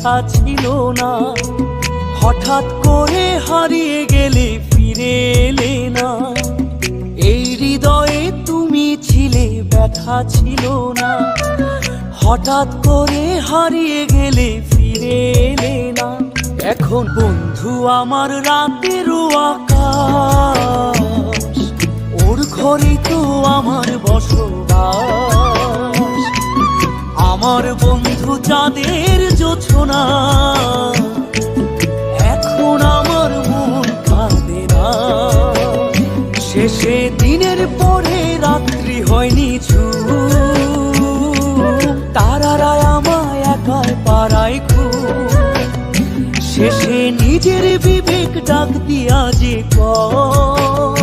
ব্যথা ছিল না। হঠাৎ করে হারিয়ে গেলে ফিরে এলে না, এই হৃদয়ে তুমি ছিলে ব্যথা ছিল না। হঠাৎ করে হারিয়ে গেলে ফিরে এলে না। এখন বন্ধু আমার রাতেরও আকাশ, ওর ঘরে তো আমার বসবাস। আমার বন্ধু চাঁদের জোছনা, এখন আমার মন কাঁদে না। শেষে দিনের পরে রাত্রি হয়নি ঝুম, তারারা আমায় একাই পাড়ায় ঘুম। শেষে নিজের বিবেক ডাক দিয়া যে কয়,